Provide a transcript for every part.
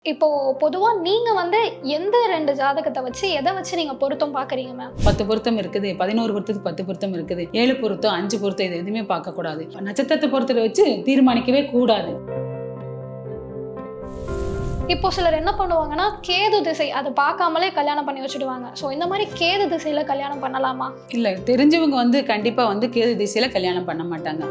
இப்போ பொதுவா நீங்க வந்து எந்த 2 ஜாதகத்த வச்சு எத வச்சு நீங்க பொருத்தம் பார்க்குறீங்க மேம்? 10 பொருத்தம் இருக்குது, 11 பொருத்தத்துக்கு 10 பொருத்தம் இருக்குது, 7 பொருத்தம், 5 பொருத்தம் இது எதுவுமே பார்க்கக்கூடாது. நட்சத்திரத்தை பொருத்தத்தை வச்சு தீர்மானிக்கவே கூடாது. இப்போ சிலர் என்ன பண்ணுவாங்கன்னா, கேது திசை அத பார்க்காமலே கல்யாணம் பண்ணி வச்சுடுவாங்க. ஸோ இந்த மாரி கேது திசையில கல்யாணம் பண்ணலாமா? இல்ல, தெரிஞ்சவங்க வந்து கண்டிப்பா வந்து கேது திசையில கல்யாணம் பண்ண மாட்டாங்க.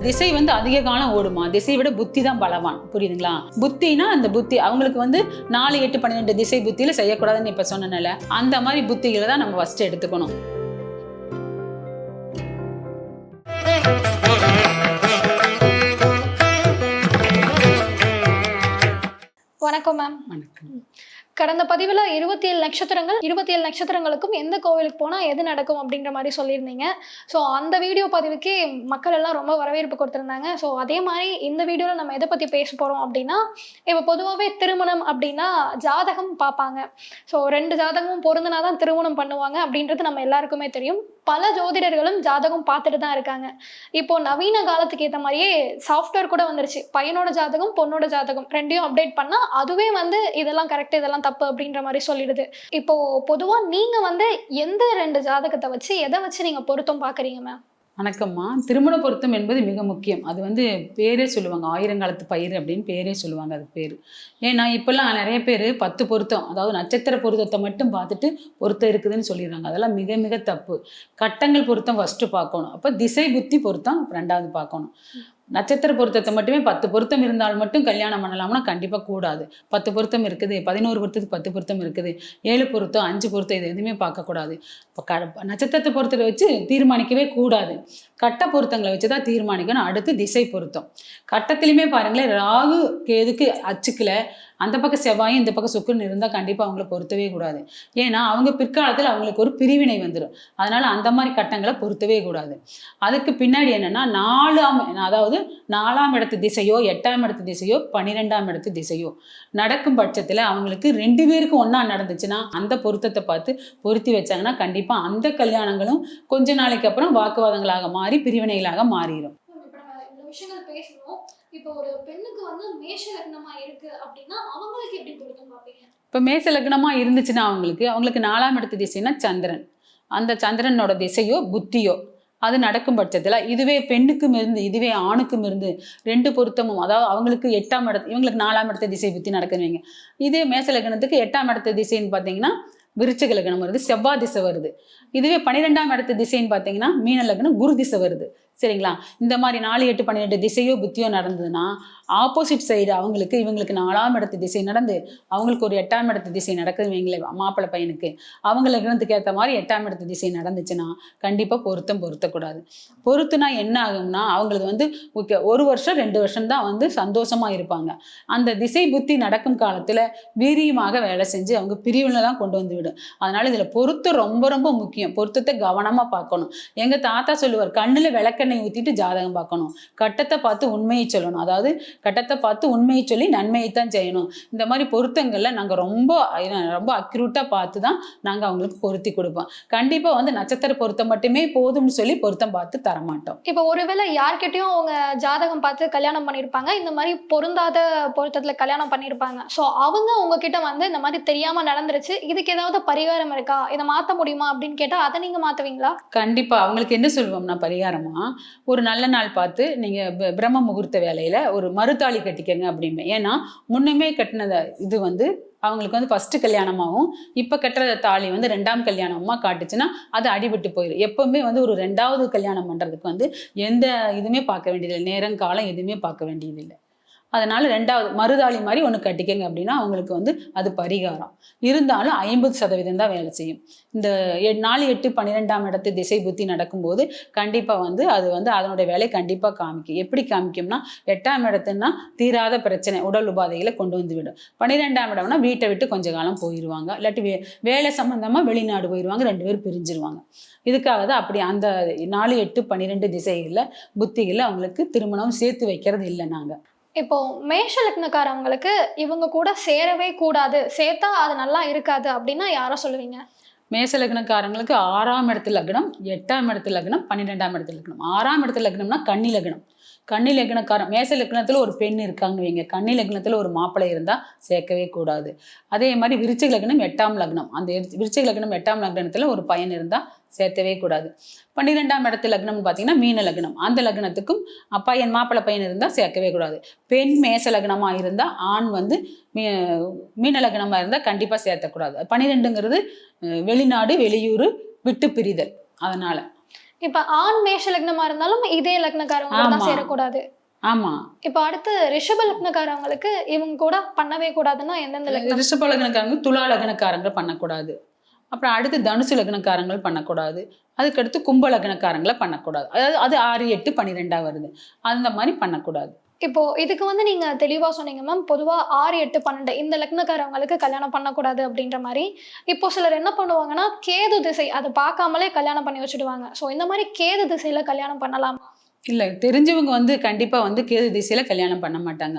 திசை வந்து அதிக காலம் ஓடுமா, திசையை விட புத்தி தான் பலவான். புரியுதுங்களா? புத்தினா அந்த புத்தி அவங்களுக்கு வந்து 4, 8, 12 திசை புத்தியில செய்யக்கூடாதுன்னு இப்ப சொன்னனால அந்த மாதிரி புத்திகளை தான் நம்ம ஃபர்ஸ்ட் எடுத்துக்கணும். வணக்கம் மேம். வணக்கம். கடந்த பதிவுல 27 நட்சத்திரங்கள், 27 நட்சத்திரங்களுக்கும் எந்த கோவிலுக்கு போனா எது நடக்கும் அப்படின்ற மாதிரி சொல்லியிருந்தீங்க. ஸோ அந்த வீடியோ பதிவுக்கே மக்கள் எல்லாம் ரொம்ப வரவேற்பு கொடுத்துருந்தாங்க. ஸோ அதே மாதிரி இந்த வீடியோவில் நம்ம எதை பற்றி பேச போகிறோம் அப்படின்னா, இப்போ பொதுவாகவே திருமணம் அப்படின்னா ஜாதகம் பார்ப்பாங்க. ஸோ 2 ஜாதகமும் பொருந்தினா தான் திருமணம் பண்ணுவாங்க அப்படின்றது நம்ம எல்லாருக்குமே தெரியும். பல ஜோதிடர்களும் ஜாதகம் பார்த்துட்டு தான் இருக்காங்க. இப்போ நவீன காலத்துக்கு ஏற்ற மாதிரியே சாஃப்ட்வேர் கூட வந்துருச்சு. பையனோட ஜாதகம், பொண்ணோட ஜாதகம் 2யும் அப்டேட் பண்ணா அதுவே வந்து இதெல்லாம் கரெக்ட், இதெல்லாம் தப்பு அப்படின்ற மாதிரி சொல்லிடுது. இப்போ பொதுவா நீங்க வந்து எந்த 2 ஜாதகத்தை வச்சு எதை வச்சு நீங்க பொருத்தம் பார்க்குறீங்க மேம்? வணக்கம்மா. திருமண பொருத்தம் என்பது மிக முக்கியம். அது வந்து பேரே சொல்லுவாங்க, ஆயிரங்காலத்து பயிர் அப்படின்னு பேரே சொல்லுவாங்க. அது பேர் ஏன்னா இப்பெல்லாம் நிறைய பேர் 10 பொருத்தம், அதாவது நட்சத்திர பொருத்தத்தை மட்டும் பார்த்துட்டு பொருத்தம் இருக்குதுன்னு சொல்லிடுறாங்க. அதெல்லாம் மிக மிக தப்பு. கட்டங்கள் பொருத்தம் ஃபர்ஸ்ட் பார்க்கணும். அப்போ திசை புத்தி பொருத்தம் 2வது பார்க்கணும். நட்சத்திர பொருத்தத்தை மட்டுமே 10 பொருத்தம் இருந்தால் மட்டும் கல்யாணம் பண்ணலாம்னா கண்டிப்பாக கூடாது. 10 பொருத்தம் இருக்குது, 11 பொருத்தத்துக்கு 10 பொருத்தம் இருக்குது, 7 பொருத்தம், 5 பொருத்தம் இது எதுவுமே பார்க்கக்கூடாது. இப்போ நட்சத்திரத்தை பொருத்தத்தை வச்சு தீர்மானிக்கவே கூடாது. கட்ட பொருத்தங்களை வச்சு தான் தீர்மானிக்கணும். அடுத்து திசை பொருத்தம். கட்டத்திலையுமே பாருங்களேன், ராகு கேதுக்கு அச்சுக்கல அந்த பக்கம் செவ்வாயும் இந்த பக்கம் சுக்கிரன் இருந்தால் கண்டிப்பாக அவங்கள பொருத்தவே கூடாது. ஏன்னா அவங்க பிற்காலத்தில் அவங்களுக்கு ஒரு பிரிவினை வந்துடும். அதனால அந்த மாதிரி கட்டங்களை பொருத்தவே கூடாது. அதுக்கு பின்னாடி என்னன்னா, 4ஆம் இடத்து திசையோ, 8ஆம் இடத்து திசையோ, 12ஆம் இடத்து திசையோ நடக்கும் பட்சத்தில் அவங்களுக்கு 2 பேருக்கு ஒன்றா நடந்துச்சுன்னா அந்த பொருத்தத்தை பார்த்து பொருத்தி வச்சாங்கன்னா கண்டிப்பாக அந்த கல்யாணங்களும் கொஞ்ச நாளைக்கு அப்புறம் வாக்குவாதங்களாக மாறி பிரிவினைகளாக மாறிடும். விஷயங்கள் பேசணும். இப்போ ஒரு பெண்ணுக்கு வந்து மேஷ லக்னமா இருக்கு அப்படின்னா அவங்களுக்கு எப்படி பொருத்தம் பார்ப்பீங்க? இப்போ மேச லக்னமாக இருந்துச்சுன்னா அவங்களுக்கு 4ஆம் இடத்து திசைன்னா சந்திரன், அந்த சந்திரனோட திசையோ புத்தியோ அது நடக்கும் பட்சத்தில் இதுவே பெண்ணுக்கும் இருந்து இதுவே ஆணுக்கும் இருந்து 2 பொருத்தமும், அதாவது அவங்களுக்கு 8ஆம் இடத்து இவங்களுக்கு 4ஆம் இடத்து திசை புத்தி நடக்குதுவீங்க. இதே மேச லக்னத்துக்கு 8ஆம் இடத்து திசைன்னு பார்த்தீங்கன்னா விருச்சிக லக்னம் வருது, செவ்வாய் திசை வருது. இதுவே 12ஆம் இடத்து திசைன்னு பார்த்தீங்கன்னா மீன லக்னம் குரு திசை வருது. சரிங்களா? இந்த மாதிரி 4, 8, 12 திசையோ புத்தியோ நடந்ததுன்னா ஆப்போசிட் சைடு இவங்களுக்கு 4ஆம் இடத்து திசை நடந்து அவங்களுக்கு ஒரு 8ஆம் இடத்து திசை நடக்குது வைங்களேன், மாப்பிள்ளை பையனுக்கு அவங்க லக்னத்துக்கு ஏற்ற மாதிரி 8ஆம் இடத்து திசை நடந்துச்சுன்னா கண்டிப்பாக பொருத்தக்கூடாது. பொருத்துனா என்ன ஆகும்னா அவங்களுக்கு வந்து 1 வருஷம் 2 வருஷம் தான் வந்து சந்தோஷமா இருப்பாங்க. அந்த திசை புத்தி நடக்கும் காலத்தில் வீரியமாக வேலை செஞ்சு அவங்க பிரிவுல தான் கொண்டு வந்து விடும். அதனால இதில் பொருத்தம் ரொம்ப ரொம்ப முக்கியம். பொருத்தத்தை கவனமாக பார்க்கணும். எங்கள் தாத்தா சொல்லுவார், கண்ணில் விளக்கெண்ணெய் ஊற்றிட்டு ஜாதகம் பார்க்கணும், கட்டத்தை பார்த்து உண்மையை சொல்லணும். அதாவது கட்டத்தை பார்த்து உண்மையை சொல்லி நன்மையை தான் செய்யணும். இந்த மாதிரி பொருத்தங்கள்ல நாங்கள் ரொம்ப அக்யூரேட்டாக பார்த்து தான் நாங்கள் அவங்களுக்கு பொருத்தி கொடுப்போம். கண்டிப்பாக வந்து நட்சத்திர பொருத்தம் மட்டுமே போதும்னு சொல்லி பொருத்தம் பார்த்து தரமாட்டோம். இப்போ ஒருவேளை யார்கிட்டையும் அவங்க ஜாதகம் பார்த்து கல்யாணம் பண்ணியிருப்பாங்க, இந்த மாதிரி பொருந்தாத பொருத்தத்தில் கல்யாணம் பண்ணியிருப்பாங்க. ஸோ அவங்க உங்ககிட்ட வந்து இந்த மாதிரி தெரியாமல் நடந்துருச்சு, இதுக்கு ஏதாவது பரிகாரம் இருக்கா, இதை மாற்ற முடியுமா அப்படின்னு கேட்டால் அதை நீங்கள் மாற்றுவீங்களா? கண்டிப்பாக அவங்களுக்கு என்ன சொல்லுவோம்னா, பரிகாரமாக ஒரு நல்ல நாள் பார்த்து நீங்கள் பிரம்ம முகூர்த்த வேலையில் ஒரு மறுதாளி கட்டிக்கங்க அப்படின்னு. ஏன்னா முன்னுமே கட்டினத இது வந்து அவங்களுக்கு வந்து ஃபர்ஸ்ட் கல்யாணமாகவும் இப்போ கட்டுற தாலி வந்து 2ஆம் கல்யாணமாக காட்டுச்சுன்னா அது அடிபட்டு போயிடும். எப்பவுமே வந்து ஒரு 2வது கல்யாணம் பண்ணுறதுக்கு வந்து எந்த இதுவுமே பார்க்க வேண்டியதில்லை, நேரம் காலம் எதுவுமே பார்க்க வேண்டியதில்லை. அதனால 2வது மறுதாளி மாதிரி ஒன்று கட்டிக்கங்க அப்படின்னா அவங்களுக்கு வந்து அது பரிகாரம். இருந்தாலும் 50% தான் வேலை செய்யும். இந்த 4, 8, 12ஆம் இடத்து திசை புத்தி நடக்கும்போது கண்டிப்பாக வந்து அது வந்து அதனுடைய வேலை கண்டிப்பாக காமிக்கும். எப்படி காமிக்கும்னா, 8ஆம் இடத்துன்னா தீராத பிரச்சனை, உடல் உபாதைகளை கொண்டு வந்து விடும். 12ஆம் இடம்னா வீட்டை விட்டு கொஞ்ச காலம் போயிடுவாங்க, இல்லாட்டி வேலை சம்பந்தமாக வெளிநாடு போயிடுவாங்க, 2 பேரும் பிரிஞ்சிருவாங்க. இதுக்காக தான் அப்படி அந்த 4, 8, 12 திசைகளில் புத்திகளில் அவங்களுக்கு திருமணம் சேர்த்து வைக்கிறது இல்லை நாங்கள். இப்போ மேஷ லக்னக்காரவங்களுக்கு இவங்க கூட சேரவே கூடாது, சேர்த்தா அது நல்லா இருக்காது அப்படின்னா யாரை சொல்லுவீங்க? மேச லக்னக்காரங்களுக்கு 6ஆம் இடத்து லக்னம், 8ஆம் இடத்து லக்னம், 12ஆம் இடத்து லக்னம். 6ஆம் இடத்து லக்னம்னா கன்னி லக்னம். கன்னி லக்னக்காரன் மேச லக்னத்துல ஒரு பெண் இருக்காங்கன்னு வைங்க, கன்னி லக்னத்துல ஒரு மாப்பிள்ளை இருந்தா சேர்க்கவே கூடாது. அதே மாதிரி விருச்சிக லக்னம் 8ஆம் லக்னம், அந்த விருச்சிக லக்னம் 8ஆம் லக்னத்துல ஒரு பையன் இருந்தா சேர்த்தவே கூடாது. 12ஆம் இடத்து லக்னம்னு பார்த்தீங்கன்னா மீன லக்னம், அந்த லக்னத்துக்கும் பையன் மாப்பிள்ளை பையன் இருந்தா சேர்க்கவே கூடாது. பெண் மேச லக்னமா இருந்தா ஆண் வந்து மீன லக்னமா இருந்தா கண்டிப்பா சேர்த்தக்கூடாது. 12ங்கிறது வெளிநாடு வெளியூர் விட்டு பிரிதல். அதனால இப்ப ஆண் மேஷ லக்னமா இருந்தாலும் இதே லக்னக்காரவங்க தான் ஆமா. சேரக்கூடாது. ஆமா, இப்ப அடுத்து ரிஷப லக்னக்காரவங்களுக்கு இவங்க கூட பண்ணவே கூடாதுன்னா எந்தெந்த லக்னம்? ரிஷப லக்னக்காரங்க துலா லக்னக்காரங்க பண்ணக்கூடாது. அப்புறம் அடுத்து தனுசு லக்னக்காரங்கள் பண்ணக்கூடாது. அதுக்கடுத்து கும்ப லக்னக்காரங்களை பண்ணக்கூடாது. அதாவது அது 6, 8, 12 வருது. அந்த மாதிரி பண்ணக்கூடாது. இப்போ இதுக்கு வந்து நீங்க தெளிவா சொன்னீங்க மேம். பொதுவா 6, 8, 12 இந்த லக்னக்காரவங்களுக்கு கல்யாணம் பண்ணக்கூடாது அப்படின்ற மாதிரி. இப்போ சிலர் என்ன பண்ணுவாங்கன்னா கேது திசை அதை பார்க்காமலே கல்யாணம் பண்ணி வச்சுடுவாங்க. ஸோ இந்த மாதிரி கேது திசையில கல்யாணம் பண்ணலாம்? இல்லை, தெரிஞ்சவங்க வந்து கண்டிப்பாக வந்து கேது திசையில் கல்யாணம் பண்ண மாட்டாங்க.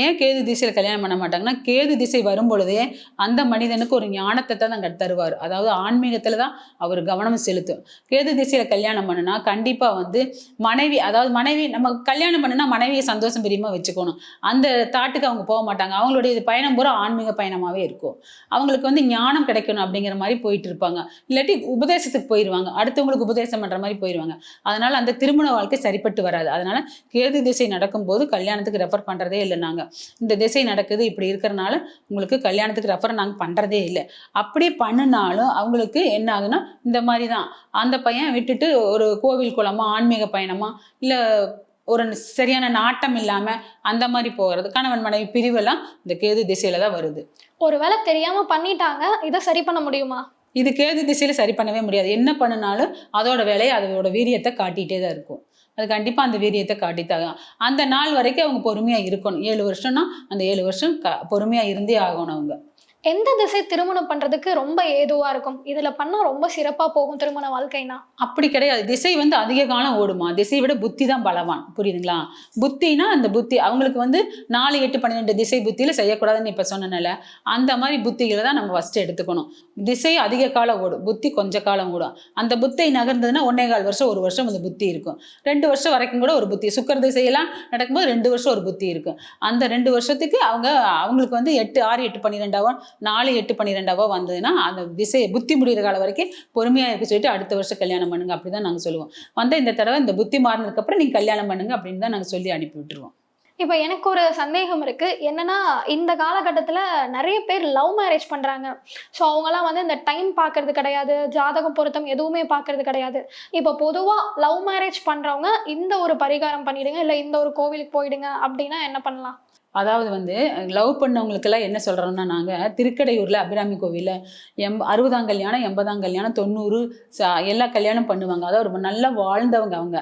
ஏன் கேது திசையில் கல்யாணம் பண்ண மாட்டாங்கன்னா, கேது திசை வரும் பொழுதே அந்த மனிதனுக்கு ஒரு ஞானத்தை தான் அங்கே தருவார். அதாவது ஆன்மீகத்தில் தான் அவர் கவனம் செலுத்தும். கேது திசையில் கல்யாணம் பண்ணுனா கண்டிப்பாக வந்து மனைவி நம்ம கல்யாணம் பண்ணுனா மனைவியை சந்தோஷம் பிரியமாக வச்சுக்கணும். அந்த தாட்டுக்கு அவங்க போக மாட்டாங்க. அவங்களுடைய பயணம் பூரா ஆன்மீக பயணமாகவே இருக்கும். அவங்களுக்கு வந்து ஞானம் கிடைக்கணும் அப்படிங்கிற மாதிரி போயிட்டு இருப்பாங்க. இல்லாட்டி உபதேசத்துக்கு போயிடுவாங்க, அடுத்தவங்களுக்கு உபதேசம் பண்ணுற மாதிரி போயிடுவாங்க. அதனால அந்த திருமண வாழ்க்கை சரிப்பட்டு வராது. அதனால கேது திசை நடக்கும்போது கல்யாணத்துக்கு ரெஃபர் பண்றதே இல்லை. நாங்க இந்த திசை நடக்குது இப்படி இருக்கிறனால உங்களுக்கு கல்யாணத்துக்கு ரெஃபர் நாங்க பண்றதே இல்லை. அப்படி பண்ணினாலும் அவங்களுக்கு என்ன ஆகுதுன்னா இந்த மாதிரி தான் அந்த பையன் விட்டுட்டு ஒரு கோவில் குளமா ஆன்மீக பயணமா இல்ல ஒரு சரியான நாட்டம் இல்லாம அந்த மாதிரி போகிறது, கணவன் மனைவி பிரிவெல்லாம் இந்த கேது திசையில தான் வருது. ஒருவேளை தெரியாம பண்ணிட்டாங்க, இதை சரி பண்ண முடியுமா? இது கேது திசையில சரி பண்ணவே முடியாது. என்ன பண்ணினாலும் அதோட வேலையை அதோட வீரியத்தை காட்டிகிட்டே தான் இருக்கும். அது கண்டிப்பாக அந்த வீரியத்தை காட்டித்தாக அந்த நாள் வரைக்கும் அவங்க பொறுமையாக இருக்கணும். 7 வருஷம்னா அந்த 7 வருஷம் பொறுமையாக இருந்தே ஆகணும் அவங்க. எந்த திசை திருமணம் பண்றதுக்கு ரொம்ப ஏதுவா இருக்கும்? இதுல பண்ணா ரொம்ப சிறப்பா போகும் திருமண வாழ்க்கைனா? அப்படி கிடையாது. திசை வந்து அதிக காலம் ஓடுமா, திசையை விட புத்தி தான் பலவான். புரியுதுங்களா? புத்தினா அந்த புத்தி அவங்களுக்கு வந்து 4, 8, 12 திசை புத்தியில செய்யக்கூடாதுன்னு இப்ப சொன்னனால அந்த மாதிரி புத்திகளை தான் நம்ம ஃபர்ஸ்ட் எடுத்துக்கணும். திசை அதிக காலம் ஓடும், புத்தி கொஞ்ச காலம் ஓடும். அந்த புத்தி நகர்ந்ததுன்னா 1.25 வருஷம் 1 வருஷம் அந்த புத்தி இருக்கும். 2 வருஷம் வரைக்கும் கூட ஒரு புத்தி, சுக்கர திசையெல்லாம் நடக்கும்போது 2 வருஷம் ஒரு புத்தி இருக்கும். அந்த 2 வருஷத்துக்கு அவங்களுக்கு வந்து 8, 6, 8, 12 4, 8, 12 வந்ததுன்னா அந்த திசை புத்தி முடிகிற காலம் வரைக்கும் பொறுமையாக இருக்க சொல்லிட்டு அடுத்த வருஷம் கல்யாணம் பண்ணுங்க அப்படிதான் நாங்கள் சொல்லுவோம். இந்த தடவை இந்த புத்தி மாறினதுக்கு அப்புறம் நீங்க கல்யாணம் பண்ணுங்க அப்படின்னு தான் நாங்கள் சொல்லி அனுப்பி விட்டுருவோம். இப்போ எனக்கு ஒரு சந்தேகம் இருக்கு. என்னன்னா இந்த காலகட்டத்துல நிறைய பேர் லவ் மேரேஜ் பண்றாங்க. ஸோ அவங்கலாம் வந்து இந்த டைம் பார்க்கறது கிடையாது, ஜாதகம் பொருத்தம் எதுவுமே பார்க்கறது கிடையாது. இப்போ பொதுவா லவ் மேரேஜ் பண்றவங்க இந்த ஒரு பரிகாரம் பண்ணிடுங்க, இல்லை இந்த ஒரு கோவிலுக்கு போயிடுங்க அப்படின்னா என்ன பண்ணலாம்? அதாவது வந்து லவ் பண்ணவங்களுக்கெல்லாம் என்ன சொல்கிறோம்னா, நாங்கள் திருக்கடையூரில் அபிராமி கோவிலில் 60ஆம் கல்யாணம் 80ஆம் கல்யாணம் 90 எல்லா கல்யாணம் பண்ணுவாங்க. அதாவது ஒரு நல்லா வாழ்ந்தவங்க அவங்க.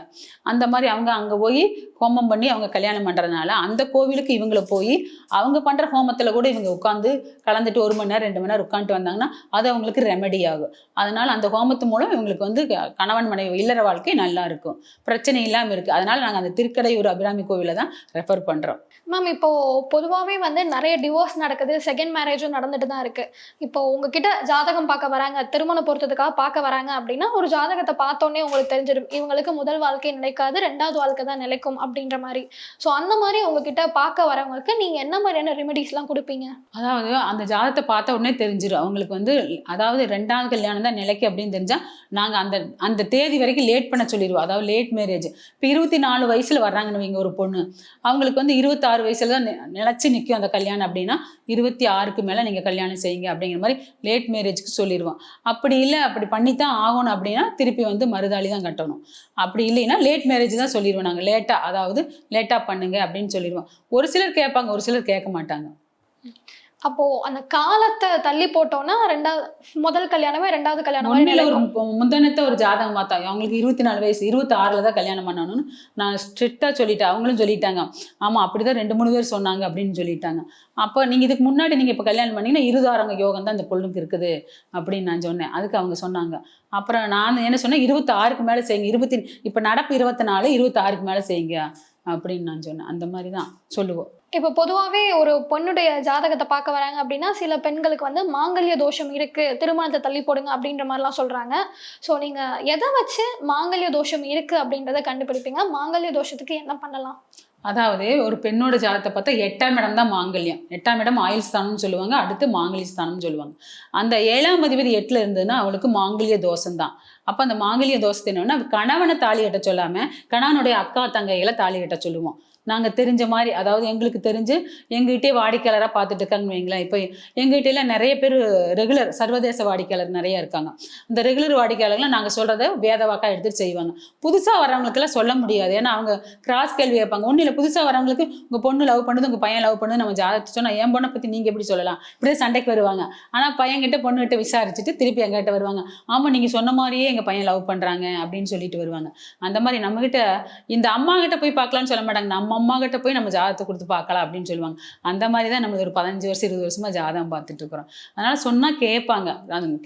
அந்த மாதிரி அவங்க அங்கே போய் ஹோமம் பண்ணி அவங்க கல்யாணம் பண்ணுறதுனால அந்த கோவிலுக்கு இவங்கள போய் அவங்க பண்ணுற ஹோமத்தில் கூட இவங்க உட்காந்து கலந்துட்டு 1 மணி நேரம் 2 மணி நேரம் உட்காந்துட்டு வந்தாங்கன்னா அது அவங்களுக்கு ரெமெடி ஆகும். அதனால் அந்த ஹோமத்து மூலம் இவங்களுக்கு வந்து கணவன் மனைவி இல்லற வாழ்க்கை நல்லா இருக்கும், பிரச்சனை இல்லாமல் இருக்குது. அதனால் நாங்கள் அந்த திருக்கடையூர் அபிராமி கோவிலை தான் ரெஃபர் பண்ணுறோம். மேம் இப்போ பொதுவாகவே வந்து நிறைய டிவோர்ஸ் நடக்குது, செகண்ட் மேரேஜும் நடந்துட்டு தான் இருக்கு. இப்போ உங்ககிட்ட ஜாதகம் பார்க்க வராங்க, திருமண பொருத்தத்துக்காக பார்க்க வராங்க அப்படின்னா ஒரு ஜாதகத்தை பார்த்தோன்னே உங்களுக்கு தெரிஞ்சிடும் இவங்களுக்கு முதல் வாழ்க்கை நிலைக்காது, 2வது வாழ்க்கை தான் நிலைக்கும் அப்படின்ற மாதிரி. ஸோ அந்த மாதிரி உங்ககிட்ட பார்க்க வரவங்களுக்கு நீங்க என்ன மாதிரியான ரெமெடிஸ்லாம் கொடுப்பீங்க? அதாவது அந்த ஜாதகத்தை பார்த்த உடனே தெரிஞ்சிடும் அவங்களுக்கு வந்து அதாவது 2வது கல்யாணம் தான் நிலைக்கு அப்படின்னு தெரிஞ்சா நாங்கள் அந்த தேதி வரைக்கும் லேட் பண்ண சொல்லிடுவோம். அதாவது லேட் மேரேஜ். இப்போ 24 வயசுல வர்றாங்கன்னு வைங்க ஒரு பொண்ணு, அவங்களுக்கு வந்து 26 வயசுல தான் நிலைச்சு நிற்கும் அந்த கல்யாணம் அப்படின்னா 26க்கு மேலே நீங்கள் கல்யாணம் செய்யுங்க அப்படிங்கிற மாதிரி லேட் மேரேஜ்க்கு சொல்லிடுவோம். அப்படி இல்லை அப்படி பண்ணித்தான் ஆகணும் அப்படின்னா திருப்பி வந்து மருதாளி தான் கட்டணும். அப்படி இல்லைன்னா லேட் மேரேஜ் தான் சொல்லிடுவோம் நாங்கள். அதாவது லேட்டாக பண்ணுங்க அப்படின்னு சொல்லிடுவோம். ஒரு சிலர் கேட்பாங்க, ஒரு சிலர் கேட்க மாட்டாங்க. அப்போ அந்த காலத்தை தள்ளி போட்டோம்னா முதல் கல்யாணமே 2வது கல்யாணம் முந்தனத்தை ஒரு ஜாதகம் பார்த்தாங்க. அவங்களுக்கு 24 வயசு 26ல தான் கல்யாணம் பண்ணணும்னு நான் ஸ்ட்ரிக்டா சொல்லிட்டேன். அவங்களும் சொல்லிட்டாங்க ஆமா அப்படிதான் 2-3 பேர் சொன்னாங்க அப்படின்னு சொல்லிட்டாங்க. அப்போ நீங்க இதுக்கு முன்னாடி நீங்க இப்ப கல்யாணம் பண்ணீங்கன்னா 20 யோகம் தான் இந்த பொண்ணுக்கு இருக்குது அப்படின்னு நான் சொன்னேன். அதுக்கு அவங்க சொன்னாங்க. அப்புறம் நான் என்ன சொன்னேன், 26க்கு மேல செய்யுங்க, இப்ப நடப்பு 24 26க்கு மேல செய்யுங்க அப்படின்னு நான் சொன்னேன். அந்த மாதிரி தான் சொல்லுவோம். இப்போ பொதுவாகவே ஒரு பொண்ணுடைய ஜாதகத்தை பார்க்க வராங்க அப்படின்னா சில பெண்களுக்கு வந்து மாங்கல்ய தோஷம் இருக்குது, திருமணத்தை தள்ளி போடுங்க அப்படின்ற மாதிரிலாம் சொல்கிறாங்க. ஸோ நீங்கள் எதை வச்சு மாங்கல்ய தோஷம் இருக்குது அப்படின்றத கண்டுபிடிப்பீங்க? மாங்கல்ய தோஷத்துக்கு என்ன பண்ணலாம்? அதாவது ஒரு பெண்ணோட ஜாதகத்தை பார்த்தா 8ஆம் இடம் தான் மாங்கல்யம். 8ஆம் இடம் ஆயுள் ஸ்தானம்னு சொல்லுவாங்க, அடுத்து மாங்கல்ய ஸ்தானம்னு சொல்லுவாங்க. அந்த 7ஆம் அதிபதி 8ல் இருந்ததுன்னா அவளுக்கு மாங்கல்ய தோஷம் தான். அப்போ அந்த மாங்கல்ய தோஷத்தை என்னன்னா கணவனை தாலி கட்ட சொல்லாமல் கணவனுடைய அக்கா தங்கைகளை தாலி கட்ட சொல்லுவோம். நாங்கள் தெரிஞ்ச மாதிரி, அதாவது எங்களுக்கு தெரிஞ்சு எங்ககிட்டே வாடிக்கையாளராக பார்த்துட்டு இருக்காங்கன்னு வைங்களேன். இப்போ எங்ககிட்டலாம் நிறைய பேர் ரெகுலர் சர்வதேச வாடிக்கையாளர் நிறைய இருக்காங்க. இந்த ரெகுலர் வாடிக்கையாளர்லாம் நாங்கள் சொல்கிறத வேத வாக்காக எடுத்துகிட்டு செய்வாங்க. புதுசாக வரவங்களுக்கெல்லாம் சொல்ல முடியாது, ஏன்னா அவங்க கிராஸ் கேள்வி வைப்பாங்க. ஒன்றும் இல்லை, புதுசாக வரவங்களுக்கு உங்கள் பொண்ணு லவ் பண்ணுது, உங்கள் பையன் லவ் பண்ணுது நம்ம ஜாதகத்தை சொன்னால் என் பொண்ணை பற்றி நீங்கள் எப்படி சொல்லலாம், இப்படியே சண்டைக்கு வருவாங்க. ஆனால் பையன்கிட்ட பொண்ணுகிட்ட விசாரிச்சுட்டு திருப்பி எங்கிட்ட வருவாங்க, ஆமாம் நீங்கள் சொன்ன மாதிரியே எங்கள் பையன் லவ் பண்ணுறாங்க அப்படின்னு சொல்லிட்டு வருவாங்க. அந்த மாதிரி நம்மகிட்ட இந்த அம்மா கிட்ட போய் பார்க்கலான்னு சொல்ல மாட்டாங்க, நம்ம அம்மா கிட்ட போய் நம்ம ஜாதகத்தை கொடுத்து பார்க்கலாம் அப்படின்னு சொல்லுவாங்க. அந்த மாதிரி தான் நம்ம ஒரு 15 வருஷம் 20 வருஷமா ஜாதகம் பார்த்துட்டு இருக்கிறோம். அதனால சொன்னா கேட்பாங்க,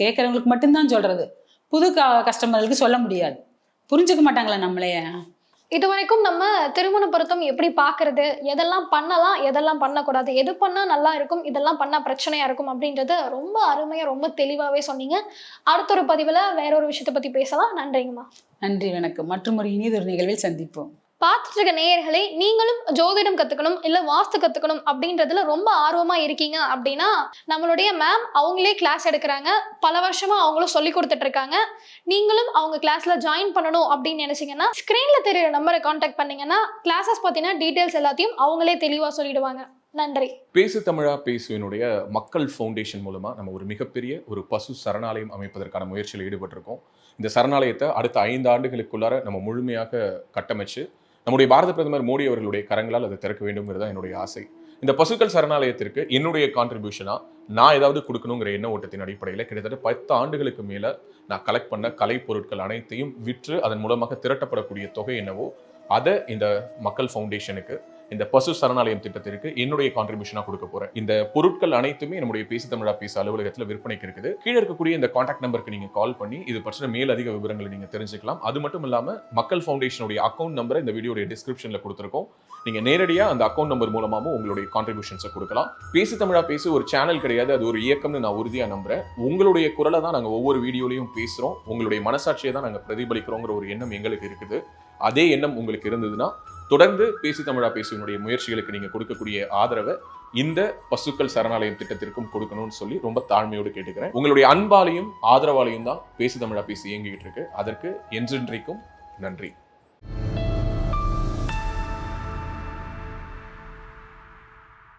கேட்கறவங்களுக்கு மட்டும்தான் சொல்றது, புது கஸ்டமர்களுக்கு சொல்ல முடியாது, புரிஞ்சுக்க மாட்டாங்களா நம்மளைய. இது வரைக்கும் நம்ம திருமண பொருத்தம் எப்படி பார்க்கறது, எதெல்லாம் பண்ணலாம், எதெல்லாம் பண்ணக்கூடாது, எது பண்ணால் நல்லா இருக்கும், இதெல்லாம் பண்ணால் பிரச்சனையாக இருக்கும் அப்படின்றது ரொம்ப அருமையாக ரொம்ப தெளிவாகவே சொன்னீங்க. அடுத்த ஒரு பதிவில் வேற ஒரு விஷயத்தை பற்றி பேசலாம். நன்றிங்கம்மா. நன்றி, வணக்கம். மற்றும் ஒரு இனியதொரு நிகழ்வில் சந்திப்போம். பார்த்துட்டு இருக்க நேயர்களே, நீங்களும் ஜோதிடம் கற்றுக்கணும் இல்லை வாஸ்து கற்றுக்கணும் அப்படின்றதுல ரொம்ப ஆர்வமாக இருக்கீங்க அப்படின்னா நம்மளுடைய மேம் அவங்களே கிளாஸ் எடுக்கிறாங்க. பல வருஷமாக அவங்களும் சொல்லி கொடுத்துட்ருக்காங்க. நீங்களும் அவங்க கிளாஸில் ஜாயின் பண்ணணும் அப்படின்னு நினச்சிங்கன்னா ஸ்க்ரீனில் தெரியுற நம்பரை காண்டாக்ட் பண்ணிங்கன்னா கிளாஸஸ் பார்த்தீங்கன்னா டீட்டெயில்ஸ் எல்லாத்தையும் அவங்களே தெளிவாக சொல்லிடுவாங்க. நன்றி. பேசு தமிழா பேசுவினுடைய மக்கள் ஃபவுண்டேஷன் மூலமாக நம்ம ஒரு மிகப்பெரிய ஒரு பசு சரணாலயம் அமைப்பதற்கான முயற்சியில் ஈடுபட்டிருக்கோம். இந்த சரணாலயத்தை அடுத்த 5 ஆண்டுகளுக்குள்ளார நம்ம முழுமையாக கட்டமைச்சு நம்முடைய பாரத பிரதமர் மோடி அவர்களுடைய கரங்களால் அதை திறக்க வேண்டும்ங்கிறது தான் என்னுடைய ஆசை. இந்த பசுக்கள் சரணாலயத்திற்கு என்னுடைய கான்ட்ரிபியூஷனாக நான் ஏதாவது கொடுக்கணுங்கிற எண்ண ஓட்டத்தின் அடிப்படையில் கிட்டத்தட்ட 10 ஆண்டுகளுக்கு மேலே நான் கலெக்ட் பண்ண கலை பொருட்கள் அனைத்தையும் விற்று அதன் மூலமாக திரட்டப்படக்கூடிய தொகை என்னவோ அதை இந்த மக்கள் ஃபவுண்டேஷனுக்கு, இந்த பசு சரணாலயம் திட்டத்திற்கு என்னுடைய கான்ட்ரிபியூஷனாக கொடுக்க போறேன். இந்த பொருட்கள் அனைத்துமே நம்முடைய பேசு தமிழா பேச அலுவலகத்தில் விற்பனைக்கு இருக்குது. கீழே இருக்கக்கூடிய இந்த கான்டாக்ட் நம்பருக்கு நீங்க கால் பண்ணி இது பற்றின மேல் அதிக விவரங்களை நீங்க தெரிஞ்சுக்கலாம். அது மட்டும் இல்லாம மக்கள் ஃபவுண்டேஷனுடைய அக்கௌண்ட் நம்பரை இந்த வீடியோடைய டிஸ்கிரிப்ஷன்ல கொடுத்துருக்கோம். நீங்க நேரடியா அந்த அக்கௌண்ட் நம்பர் மூலமாகவும் உங்களுடைய கான்ட்ரிபியூஷன்ஸை கொடுக்கலாம். பேசு தமிழா பேசு ஒரு சேனல் கிடையாது, அது ஒரு இயக்கம்னு நான் உறுதியா நம்புறேன். உங்களுடைய குரலை தான் நாங்கள் ஒவ்வொரு வீடியோலையும் பேசுறோம், உங்களுடைய மனசாட்சியை தான் நாங்கள் பிரதிபலிக்கிறோங்கிற ஒரு எண்ணம் எங்களுக்கு இருக்குது. அதே எண்ணம் உங்களுக்கு இருந்ததுன்னா தொடர்ந்து பேசு தமிழா பேசுவனுடைய முயற்சிகளுக்கு நீங்க கொடுக்கக்கூடிய ஆதரவை இந்த பசுக்கள் சரணாலயம் திட்டத்திற்கும் கொடுக்கணும்னு சொல்லி ரொம்ப தாழ்மையோடு கேட்டுக்கிறேன். உங்களுடைய அன்பாலையும் ஆதரவாலையும் தான் பேசு தமிழா பேசி இயங்கிட்டு இருக்கு. அதற்கு என்றென்றைக்கும் நன்றி.